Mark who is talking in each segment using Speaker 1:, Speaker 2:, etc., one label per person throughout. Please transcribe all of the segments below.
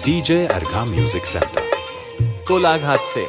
Speaker 1: DJ Argha Music Center.
Speaker 2: Kolaghat से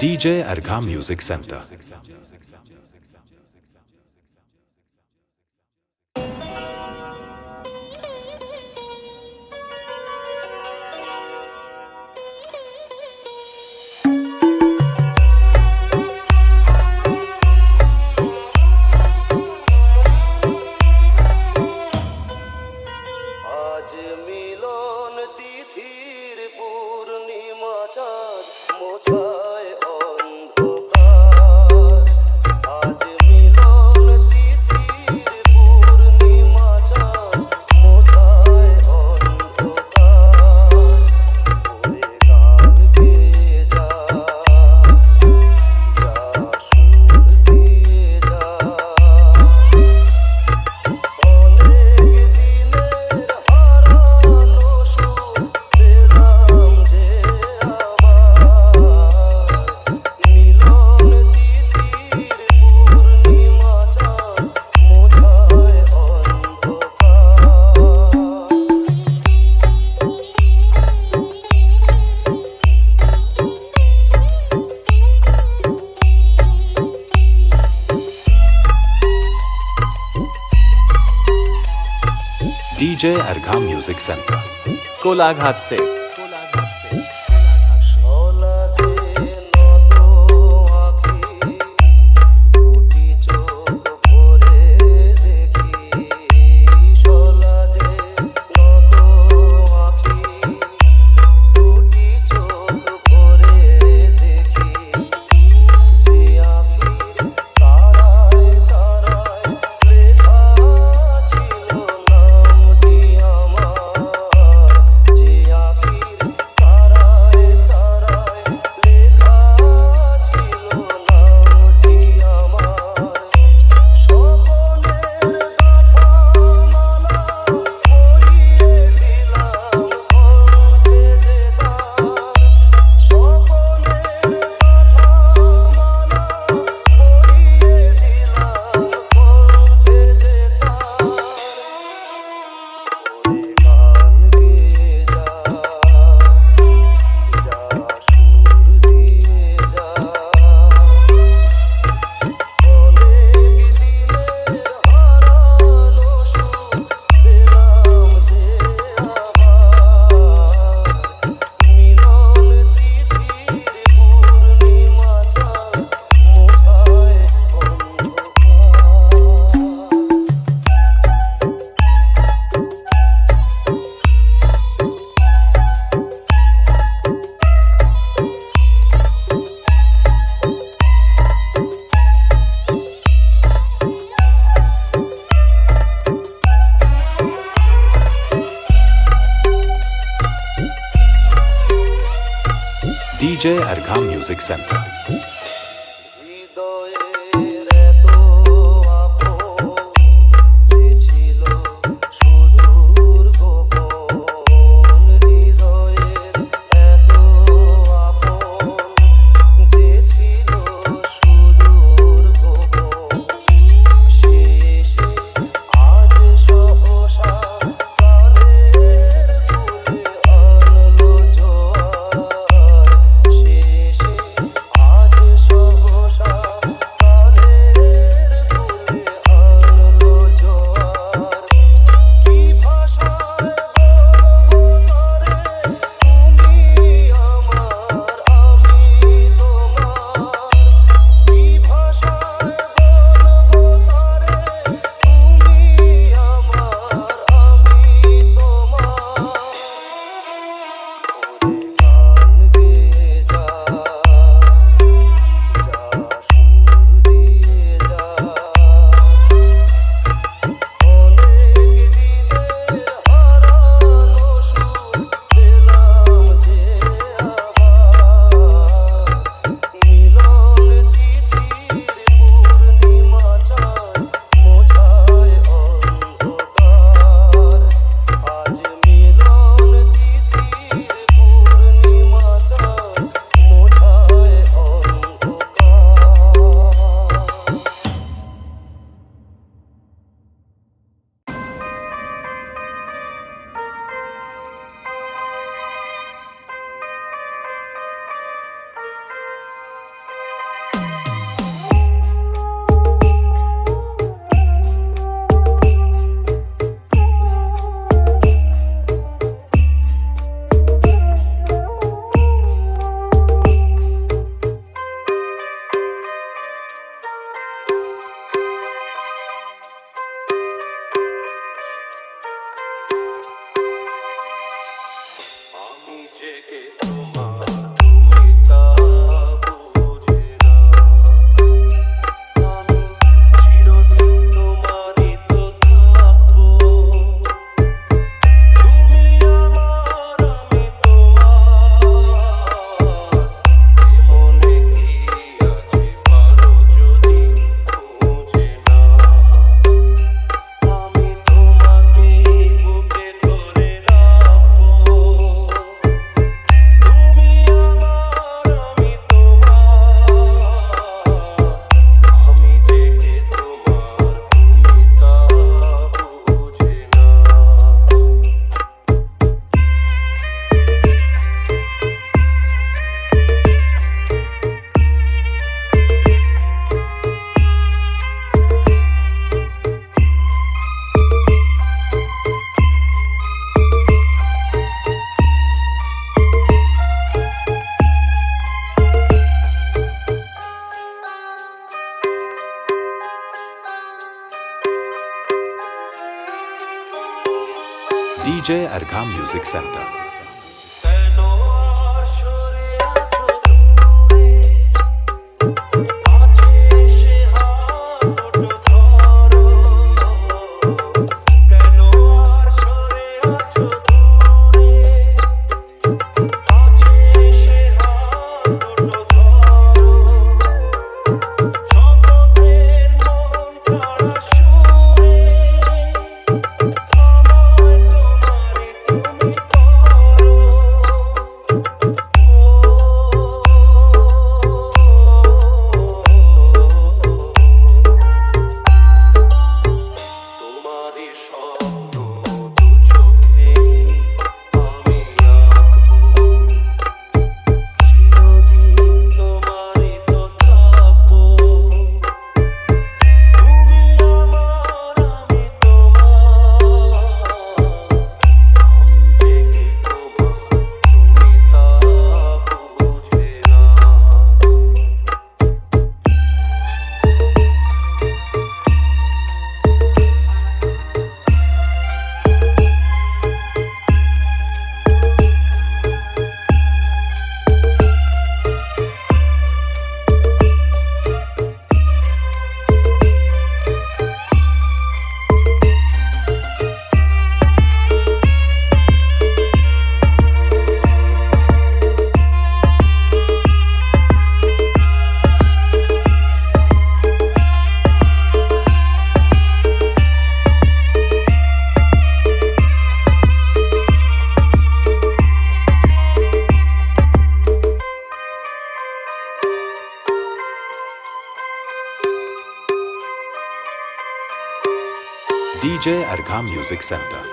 Speaker 1: DJ Argha Music Center. DJ Argham Music Center.
Speaker 2: Kolaghat से
Speaker 1: DJ Argham Music Center.
Speaker 3: আজ
Speaker 1: DJ Argham Music Center. DJ Argham Music Center.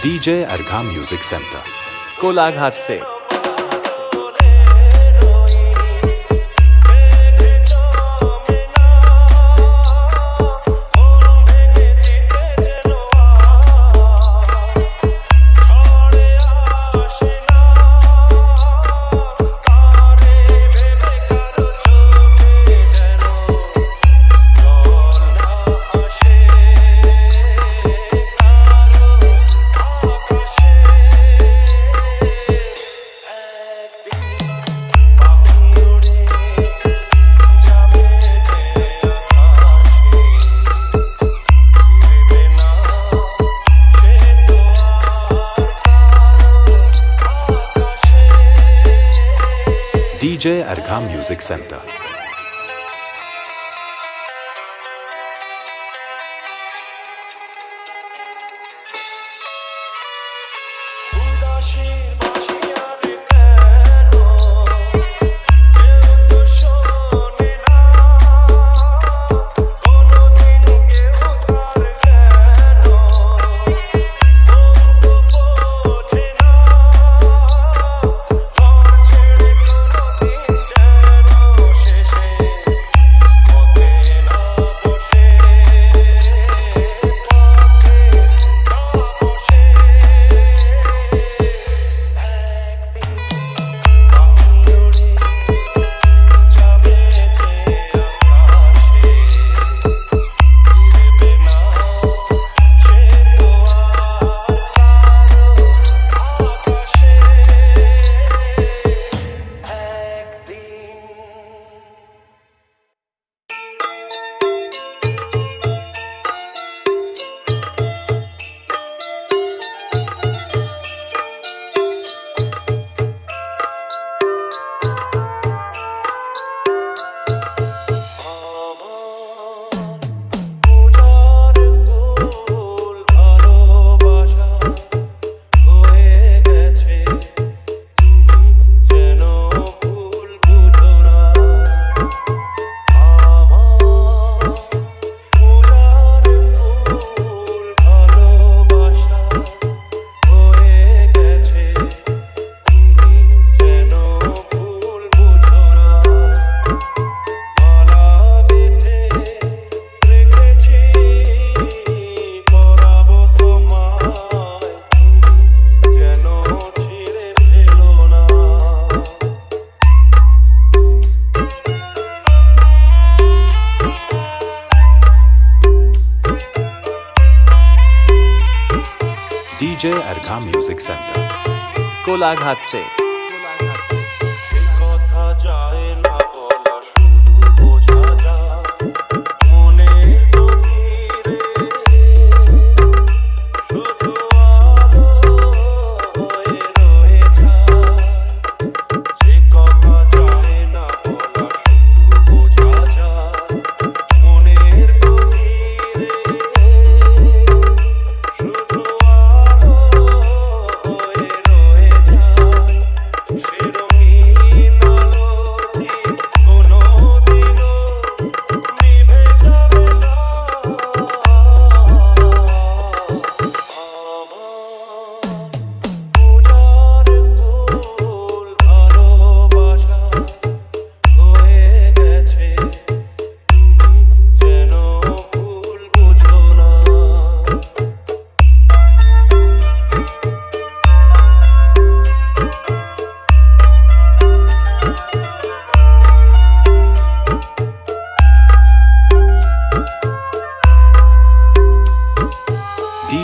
Speaker 1: DJ Argham Music Center.
Speaker 2: Kolaghat से
Speaker 1: DJ Argham Music Center. DJ Argham Music Center.
Speaker 2: Kolaghat से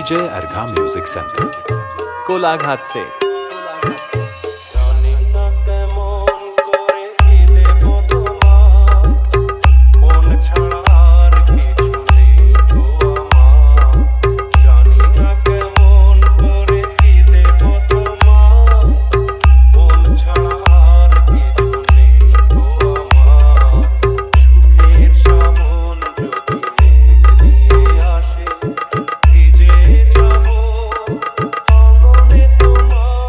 Speaker 1: DJ Argham Music Center.
Speaker 2: Kolaghat से
Speaker 3: তোমার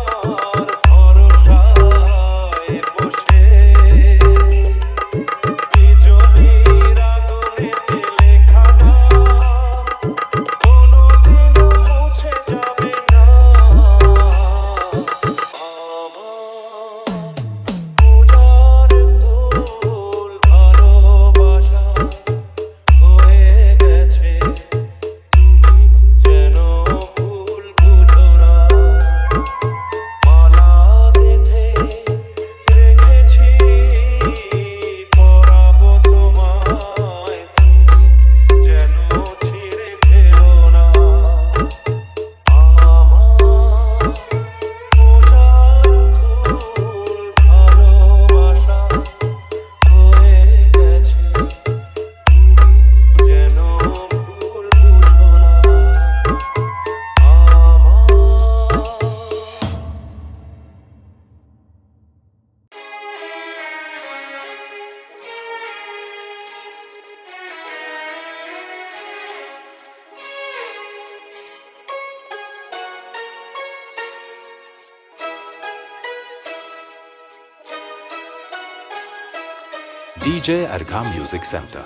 Speaker 1: DJ Argham Music Center.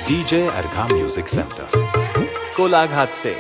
Speaker 1: DJ Argham Music Center.
Speaker 2: Kolaghat से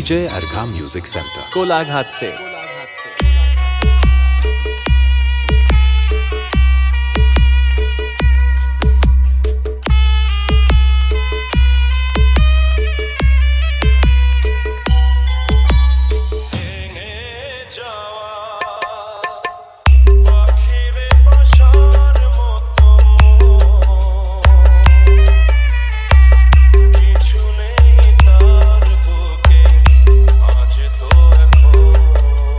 Speaker 1: DJ Argham Music Center.
Speaker 2: Kolaghat से
Speaker 3: কিছু নেই তার বুকে, আজ তো এখন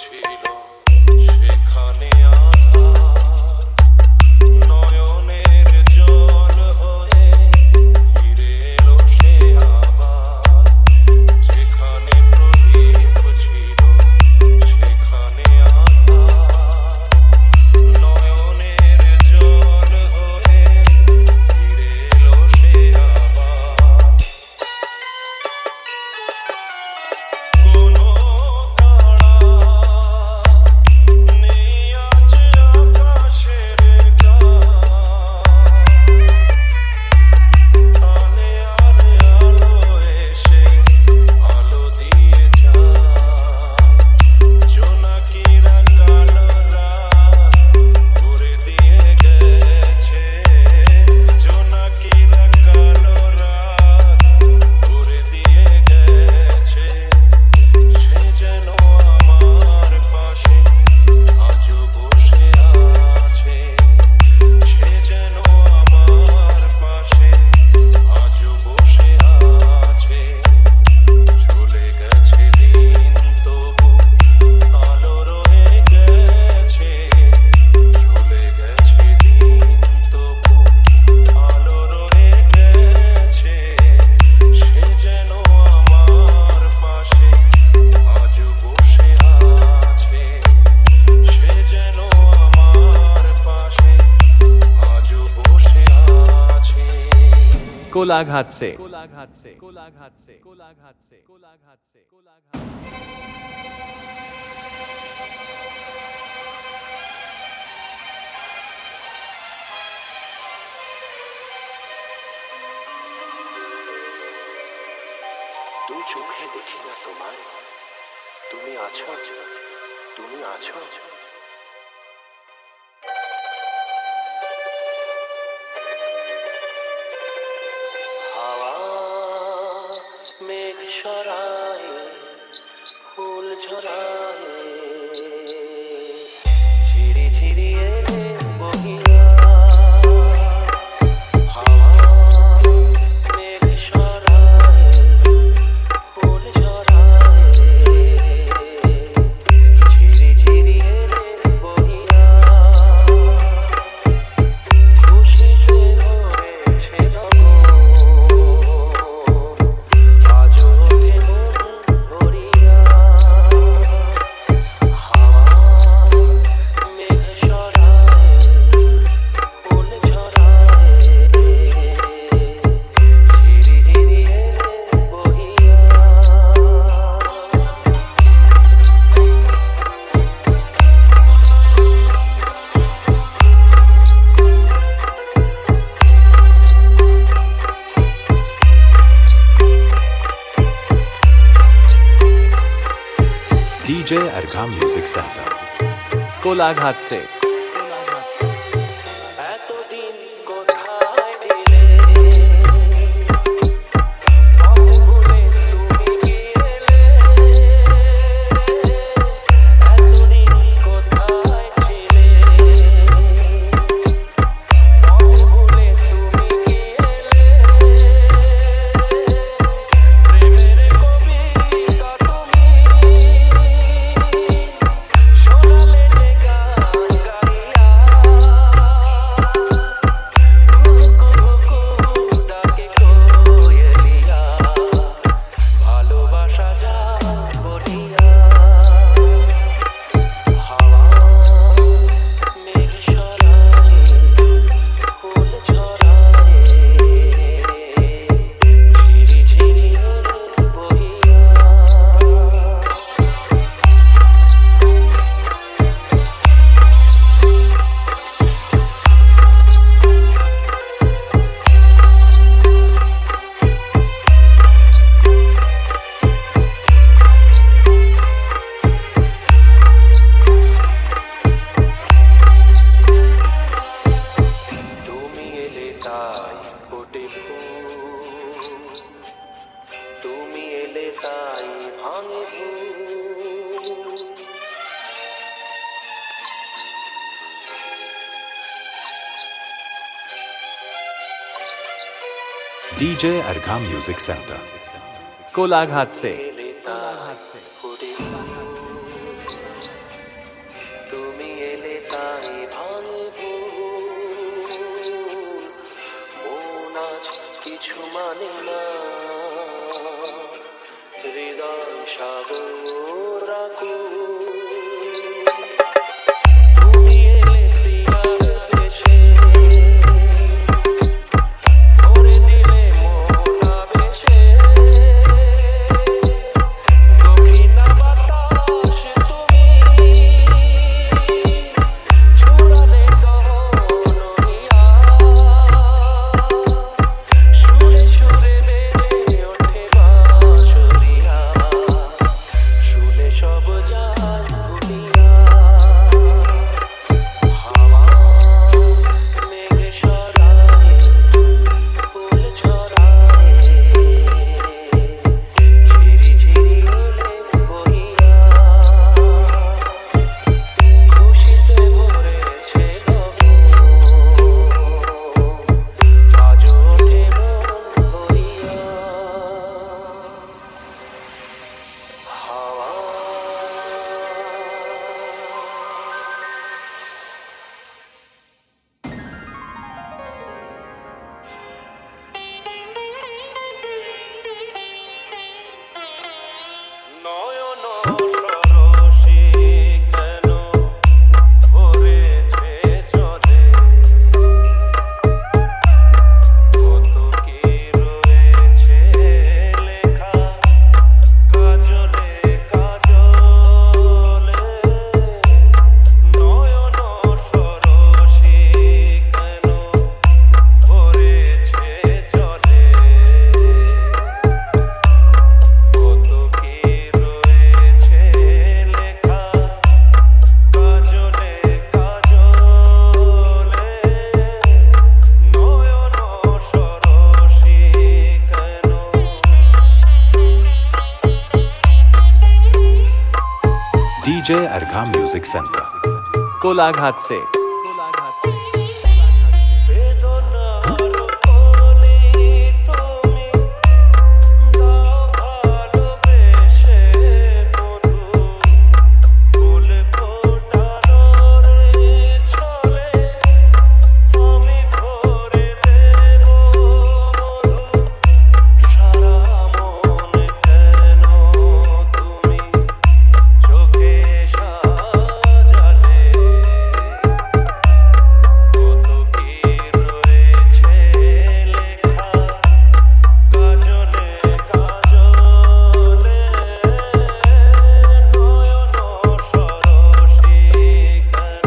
Speaker 3: ছিল সেখানে আধার, নয়নের জল হয়ে ফিরে এলো সে আবার, যেখানে প্রদীপ ছিল সেখানে আধার, নয়নের জল হয়ে ফিরে এলো সে আবার। কোনো তারা নেই আজ আকাশের গানে, আর আলো এসে আলো দিয়ে যায়, জোনাকিরা কালো রাত করে দিয়ে গেছে, জোনাকিরা কালো রাত করে দিয়ে গেছে, সে যেন আমার পাশে আজও বসে আছে, সে যেন আমার পাশে আজও বসে আছে। চলে গেছে দিন তবু আলো রয়ে গেছে, চলে গেছে দিন তবু আলো রয়ে গেছে, সে যেন আমার পাশে আজও বসে আছে, সে যেন আমার পাশে আজও বসে আছে।
Speaker 2: कोलाघात से
Speaker 3: দু চোখে দেখি না তোমায়, তুমি আছো, তুমি আছো। হাওয়া মেঘ সরায়, ফুল ঝরায়, ঝিরি ঝিরি এলে বহিয়া, হাওয়া মেঘ সরায়, ফুল ঝরায়, ঝিরি ঝিরি এলে বহিয়া, খুশিতে ভরেছে গগন, আজও ওঠে মন ভরিয়া, হাওয়া মেঘ সরায়, ফুল ঝরায়, ঝিরি ঝিরি এলে বহিয়া।
Speaker 1: DJ Argham Music Center.
Speaker 2: कोलाघात से
Speaker 3: এতদিন কোথায় ছিলে, পথ ভুলে তুমি কি এলে, এতদিন কোথায় ছিলে, পথ ভুলে তুমি কি এলে, প্রেমের কবিতা তুমি শোনালে যে গান গাইয়া, কুহু ডাকে কোয়েলিয়া, ভালোবাসা যা বলিয়া, হাওয়া মেঘ সরায়, ফুল ঝরায়, ঝিরি ঝিরি বহিয়া। তুমি এলে তাই ফোটে ফুল, তুমি এলে তাই ভাঙে ভুল,
Speaker 1: DJ Argham Music Center.
Speaker 2: कोलाघात से
Speaker 3: এলে তাই ফোটে ফুল, তাই ভাঙবো মন আজ কিছু মানে না হৃদয় সাগর আকুল তুমি এলে প্রিয়ার দেশে ভরে দিলে মন আবেশে দক্ষিণা বাতাস তুমি ছুড়ালে দহন হিয়া সুরে সুরে বেজে ওঠে বাঁশরিয়া শুনে সব যায় ভুলিয়া হাওয়া মেঘ সরায় ফুল ছড়ায় ঝিরি ঝিরি হলে বহিয়া খুশিতে ভরেছে গগন আজ ওঠে মন ভরিয়া হাওয়া নয়ন সরসী কেন ভরেছে জলে কত কি রয়েছে লেখা কাজলে কাজলে নয়ন সরসী কেন ভরেছে জলে কত কি রয়েছে লেখা কাজলে কাজলে নয়ন সরসী কেন
Speaker 1: DJ Argham Music Center.
Speaker 2: Kolaghat से
Speaker 3: বেদনার কলি তুমি দাও ভালোবেসে মধু ফুল ফোটানোর ছলে আমি ভরে দেব মধু সারা মন কেন তুমি চোখে সাজালে কত কি রয়েছে লেখা কাজলে কাজলে নয়ন সরসী কেন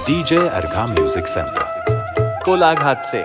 Speaker 1: DJ Argham Music Center.
Speaker 2: Kolaghat से